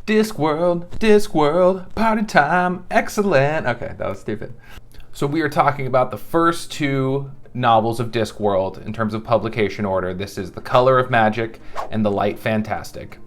Discworld, Discworld, party time, excellent. Okay, that was stupid. So we are talking about the first two novels of Discworld in terms of publication order. This is The Color of Magic and The Light Fantastic.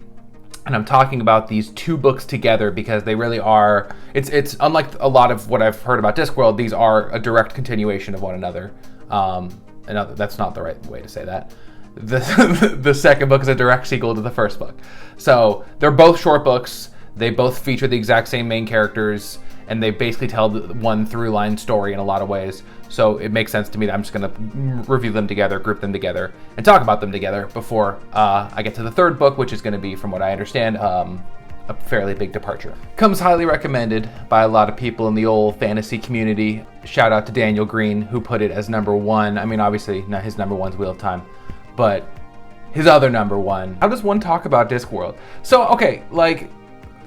And I'm talking about these two books together because they really are, it's unlike a lot of what I've heard about Discworld, these are a direct continuation of one another. That's not the right way to say that. The second book is a direct sequel to the first book. So they're both short books. They both feature the exact same main characters, and they basically tell one through line story in a lot of ways. So it makes sense to me that I'm just going to review them together, group them together, and talk about them together before I get to the third book, which is going to be, from what I understand, a fairly big departure. Comes highly recommended by a lot of people in the old fantasy community. Shout out to Daniel Green, who put it as number one. I mean, obviously, not his number one's Wheel of Time, but his other number one. How does one talk about Discworld? So, okay, like,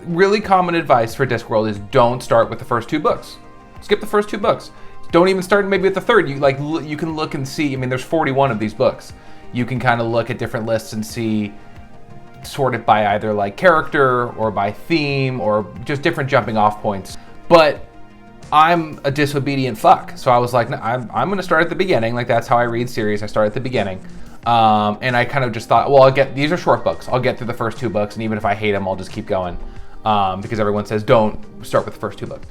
really common advice for Discworld is don't start with the first two books. Skip the first two books. Don't even start maybe with the third. You can look and see. I mean, there's 41 of these books. You can kind of look at different lists and see, sort it by either like character or by theme or just different jumping off points. But I'm a disobedient fuck, so I was like, no, I'm going to start at the beginning. Like, that's how I read series. I start at the beginning. And I kind of just thought, well, these are short books. I'll get through the first two books, and even if I hate them, I'll just keep going. Because everyone says don't start with the first two books.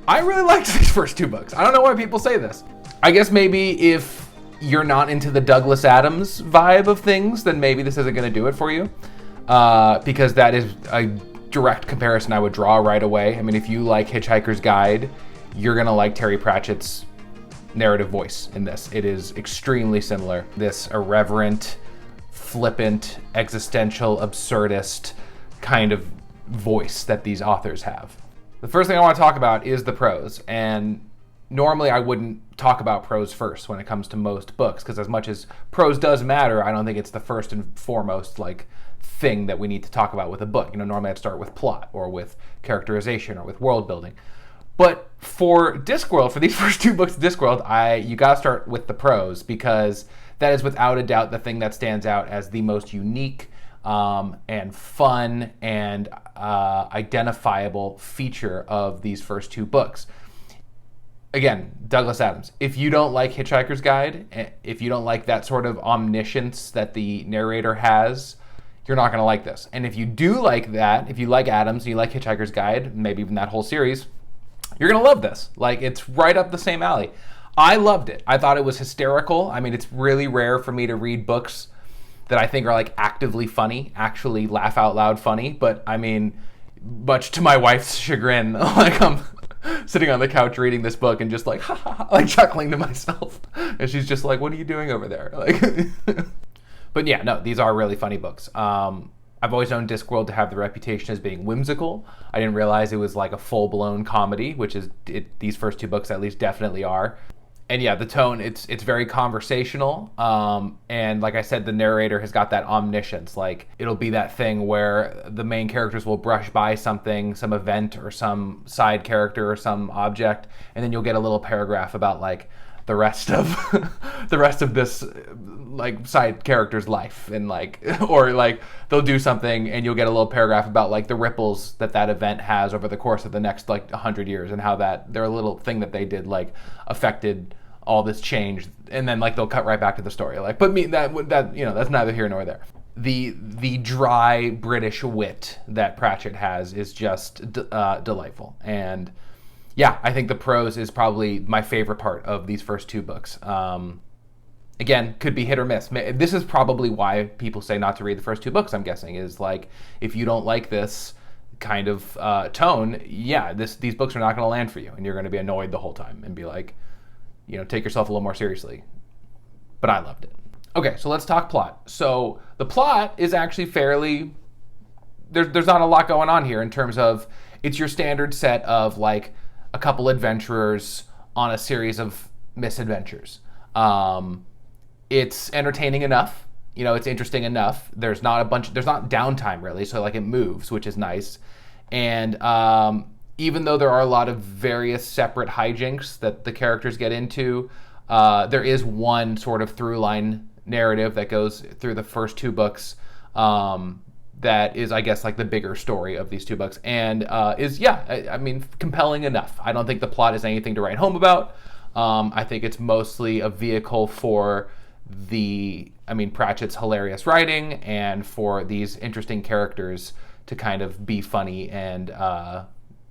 I really liked these first two books. I don't know why people say this. I guess maybe if you're not into the Douglas Adams vibe of things, then maybe this isn't going to do it for you. Because that is a direct comparison I would draw right away. I mean, if you like Hitchhiker's Guide, you're going to like Terry Pratchett's narrative voice in this. It is extremely similar. This irreverent, flippant, existential, absurdist kind of voice that these authors have. The first thing I want to talk about is the prose, and normally I wouldn't talk about prose first when it comes to most books, because as much as prose does matter, I don't think it's the first and foremost thing that we need to talk about with a book. Normally I'd start with plot or with characterization or with world building. But for Discworld, for these first two books of Discworld, you gotta start with the prose, because that is without a doubt the thing that stands out as the most unique and fun and identifiable feature of these first two books. Again, Douglas Adams. If you don't like Hitchhiker's Guide, if you don't like that sort of omniscience that the narrator has, you're not going to like this. And if you do like that, if you like Adams and you like Hitchhiker's Guide, maybe even that whole series, you're going to love this. It's right up the same alley. I loved it. I thought it was hysterical. I mean, it's really rare for me to read books that I think are actively funny, actually laugh out loud funny. But I mean, much to my wife's chagrin, I'm sitting on the couch reading this book and just ha ha ha, chuckling to myself. And she's just like, what are you doing over there? But yeah, no, these are really funny books. I've always known Discworld to have the reputation as being whimsical. I didn't realize it was a full-blown comedy, which is these first two books at least definitely are. And yeah, the tone, it's very conversational. And like I said, the narrator has got that omniscience. It'll be that thing where the main characters will brush by something, some event or some side character or some object, and then you'll get a little paragraph about the rest of this side character's life, and or they'll do something and you'll get a little paragraph about the ripples that event has over the course of the next 100 years, and how that their little thing that they did affected all this change, and then they'll cut right back to the story. But me, that's neither here nor there. The dry British wit that Pratchett has is just delightful. And yeah, I think the prose is probably my favorite part of these first two books. Again, could be hit or miss. This is probably why people say not to read the first two books, I'm guessing, is if you don't like this kind of tone, yeah, these books are not going to land for you, and you're going to be annoyed the whole time and be take yourself a little more seriously. But I loved it. Okay, so let's talk plot. So the plot is actually fairly... There's not a lot going on here in terms of... It's your standard set of a couple adventurers on a series of misadventures. It's entertaining enough. It's interesting enough. There's not downtime really, so it moves, which is nice. And even though there are a lot of various separate hijinks that the characters get into, there is one sort of through line narrative that goes through the first two books that is, I guess, like the bigger story of these two books, and I mean, compelling enough. I don't think the plot is anything to write home about. I think it's mostly a vehicle for Pratchett's hilarious writing and for these interesting characters to kind of be funny and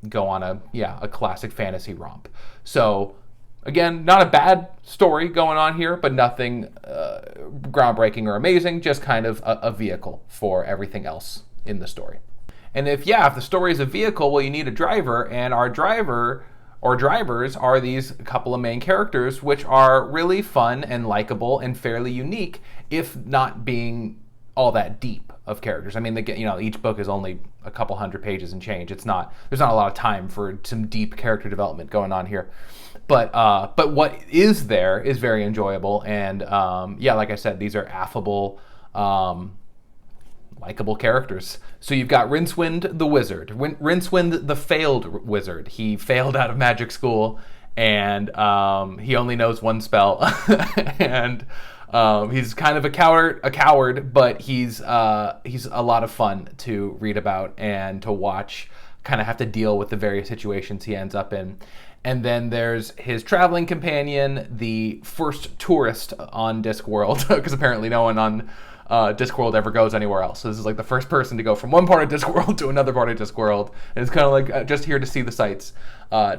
go on a classic fantasy romp. So again, not a bad story going on here, but nothing groundbreaking or amazing, just kind of a vehicle for everything else in the story. And if the story is a vehicle, well, you need a driver, and our driver or drivers are these couple of main characters, which are really fun and likable and fairly unique, if not being all that deep of characters. I mean, each book is only a couple hundred pages and change. There's not a lot of time for some deep character development going on here. But what is there is very enjoyable, and like I said, these are affable, likable characters. So you've got Rincewind the Wizard. Rincewind the failed wizard. He failed out of magic school, and he only knows one spell, and he's kind of a coward, but he's a lot of fun to read about and to watch. Kind of have to deal with the various situations he ends up in. And then there's his traveling companion, the first tourist on Discworld, because apparently no one on Discworld ever goes anywhere else. So this is like the first person to go from one part of Discworld to another part of Discworld, and it's kind of like just here to see the sights.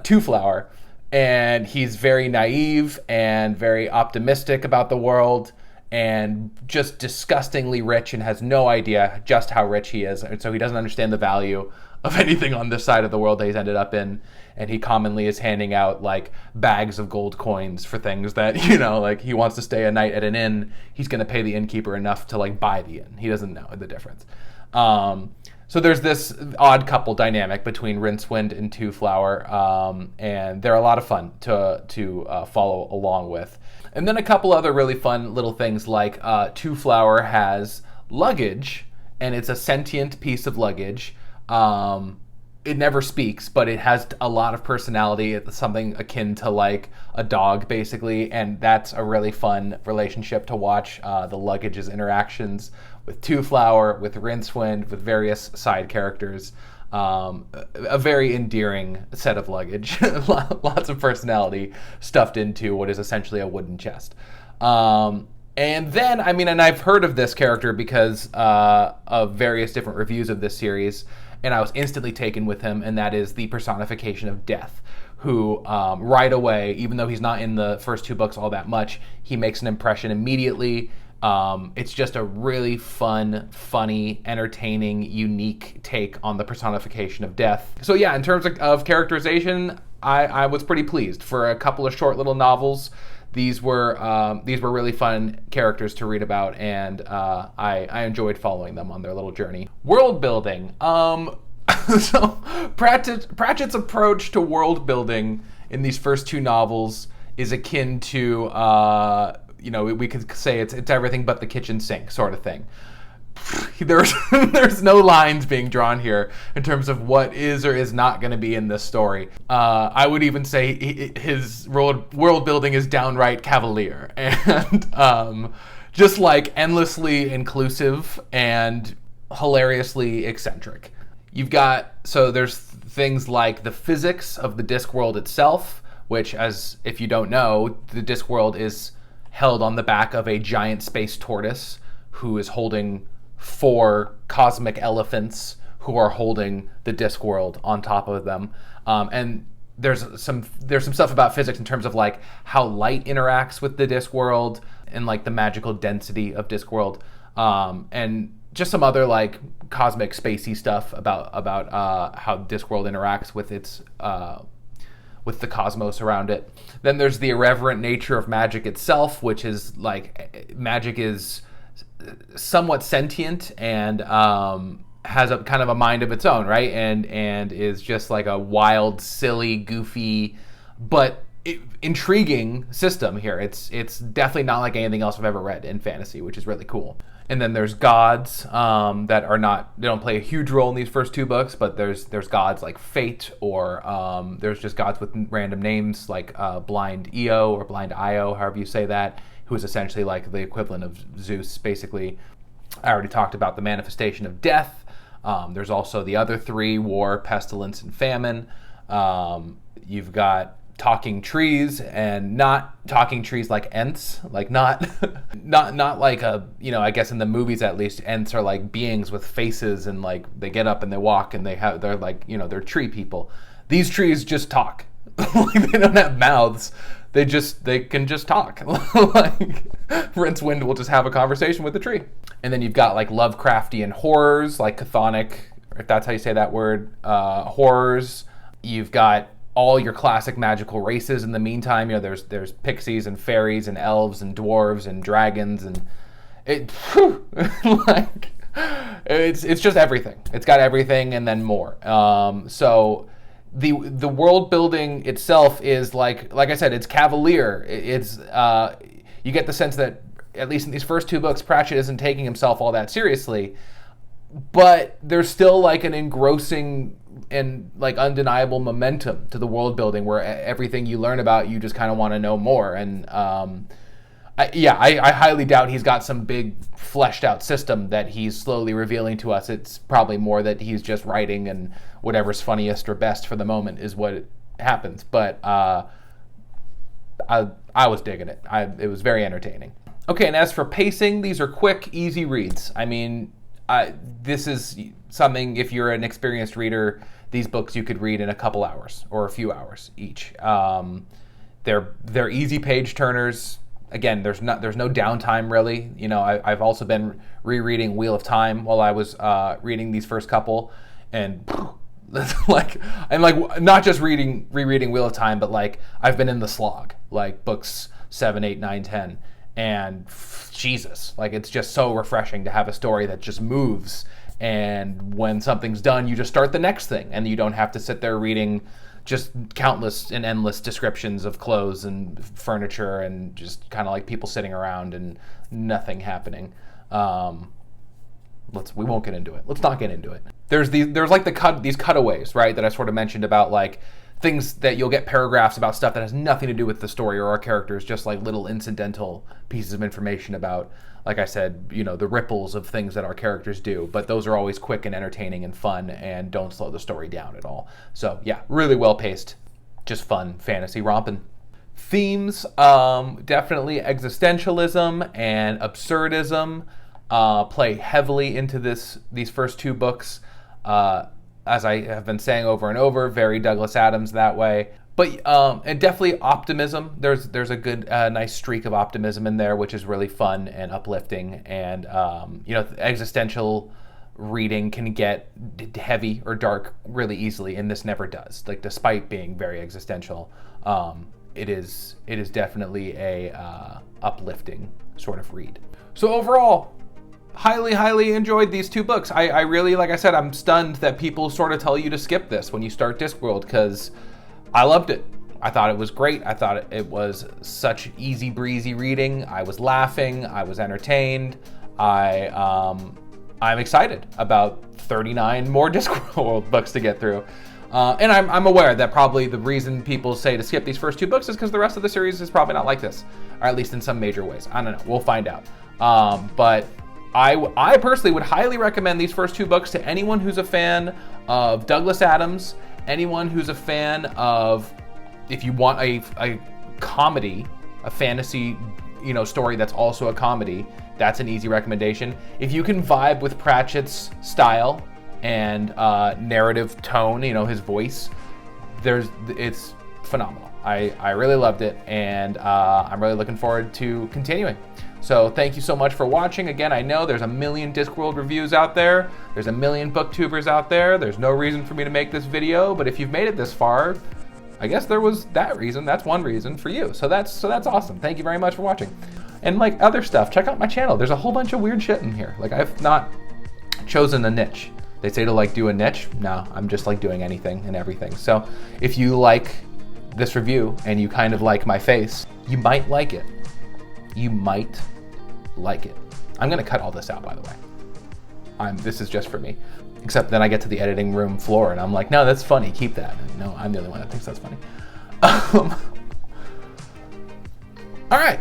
Two-Flower, and he's very naive and very optimistic about the world, and just disgustingly rich, and has no idea just how rich he is, and so he doesn't understand the value of anything on this side of the world that he's ended up in, and he commonly is handing out like bags of gold coins for things that, like he wants to stay a night at an inn, he's going to pay the innkeeper enough to like buy the inn. He doesn't know the difference. So there's this odd couple dynamic between Rincewind and Two-Flower, and they're a lot of fun to follow along with. And then a couple other really fun little things, like Two-Flower has luggage, and it's a sentient piece of luggage. It never speaks, but it has a lot of personality. It's something akin to like a dog, basically, and that's a really fun relationship to watch, the luggage's interactions with Two-Flower, with Rincewind, with various side characters. A very endearing set of luggage. Lots of personality stuffed into what is essentially a wooden chest. And then, and I've heard of this character because of various different reviews of this series, and I was instantly taken with him, and that is the personification of Death, who right away, even though he's not in the first two books all that much, he makes an impression immediately. It's just a really fun, funny, entertaining, unique take on the personification of Death. So yeah, in terms of characterization, I was pretty pleased. For a couple of short little novels, these were really fun characters to read about, and I enjoyed following them on their little journey. World building. So Pratchett's approach to world building in these first two novels is akin to we could say it's everything but the kitchen sink sort of thing. There's no lines being drawn here in terms of what is or is not going to be in this story. I would even say his world building is downright cavalier and just like endlessly inclusive and hilariously eccentric. There's things like the physics of the Discworld itself, which, as if you don't know, the Discworld is held on the back of a giant space tortoise who is holding 4 cosmic elephants who are holding the Discworld on top of them. And there's some stuff about physics in terms of like how light interacts with the Discworld and like the magical density of Discworld, and just some other like cosmic spacey stuff about how Discworld interacts with its with the cosmos around it. Then there's the irreverent nature of magic itself, which is like magic is somewhat sentient and has a kind of a mind of its own, right? And is just like a wild, silly, goofy, but intriguing system here. It's definitely not like anything else I've ever read in fantasy, which is really cool. And then there's gods that are not, they don't play a huge role in these first two books, but there's gods like Fate, or there's just gods with random names like Blind Io or Blind Io, however you say that, who is essentially like the equivalent of Zeus, basically. I already talked about the manifestation of Death, There's also the other three: war, pestilence, and famine. You've got talking trees, and not talking trees like Ents, like not not like a, you know, I guess in the movies at least, Ents are like beings with faces, and like they get up and they walk and they're like, you know, they're tree people. These trees just talk. Like, they don't have mouths. They can just talk. Like Rincewind will just have a conversation with the tree. And then you've got like Lovecraftian horrors, like chthonic, if that's how you say that word, horrors. You've got all your classic magical races in the meantime. You know, there's pixies and fairies and elves and dwarves and dragons, and like it's just everything. It's got everything and then more. So the world building itself is like I said, it's cavalier. It's you get the sense that at least in these first two books, Pratchett isn't taking himself all that seriously, but there's still like an engrossing and like undeniable momentum to the world building, where everything you learn about, you just kind of want to know more. And I highly doubt he's got some big fleshed out system that he's slowly revealing to us. It's probably more that he's just writing, and whatever's funniest or best for the moment is what happens. But I was digging it. It was very entertaining. Okay, and as for pacing, these are quick, easy reads. I mean, this is something, if you're an experienced reader, these books you could read in a couple hours or a few hours each. They're easy page turners. Again, there's no downtime really. You know, I've also been rereading Wheel of Time while I was reading these first couple, and I'm like not just rereading Wheel of Time, but like I've been in the slog, like books 7, 8, 9, 10, and Jesus, like it's just so refreshing to have a story that just moves, and when something's done, you just start the next thing, and you don't have to sit there reading just countless and endless descriptions of clothes and furniture and just kind of like people sitting around and nothing happening. We won't get into it. Let's not get into it. There's like these cutaways, right, that I sort of mentioned about, like things that you'll get paragraphs about stuff that has nothing to do with the story or our characters, just like little incidental pieces of information about, like I said, you know, the ripples of things that our characters do. But those are always quick and entertaining and fun and don't slow the story down at all. So yeah, really well paced, just fun fantasy romping. Themes, definitely existentialism and absurdism play heavily into these first two books. As I have been saying over and over, very Douglas Adams that way. But and definitely optimism. There's a good nice streak of optimism in there, which is really fun and uplifting. And you know, existential reading can get heavy or dark really easily, and this never does. Like, despite being very existential, it is definitely a uplifting sort of read. So overall, highly enjoyed these two books. I really, like I said, I'm stunned that people sort of tell you to skip this when you start Discworld, because I loved it. I thought it was great. I thought it was such easy breezy reading. I was laughing. I was entertained. I'm excited about 39 more Discworld books to get through. And I'm aware that probably the reason people say to skip these first two books is because the rest of the series is probably not like this, or at least in some major ways. I don't know. We'll find out. But I personally would highly recommend these first two books to anyone who's a fan of Douglas Adams, anyone who's a fan of, if you want a comedy, a fantasy, you know, story that's also a comedy, that's an easy recommendation. If you can vibe with Pratchett's style and narrative tone, you know, his voice, it's phenomenal. I really loved it, and I'm really looking forward to continuing. So thank you so much for watching. Again, I know there's a million Discworld reviews out there. There's a million booktubers out there. There's no reason for me to make this video, but if you've made it this far, I guess there was that reason. That's one reason for you. So that's awesome. Thank you very much for watching. And like other stuff, check out my channel. There's a whole bunch of weird shit in here. Like, I've not chosen a niche. They say to like do a niche. No, I'm just like doing anything and everything. So if you like this review and you kind of like my face, you might like it. You might like it. I'm gonna cut all this out, by the way. This is just for me. Except then I get to the editing room floor and I'm like, no, that's funny, keep that. No, I'm the only one that thinks that's funny. All right.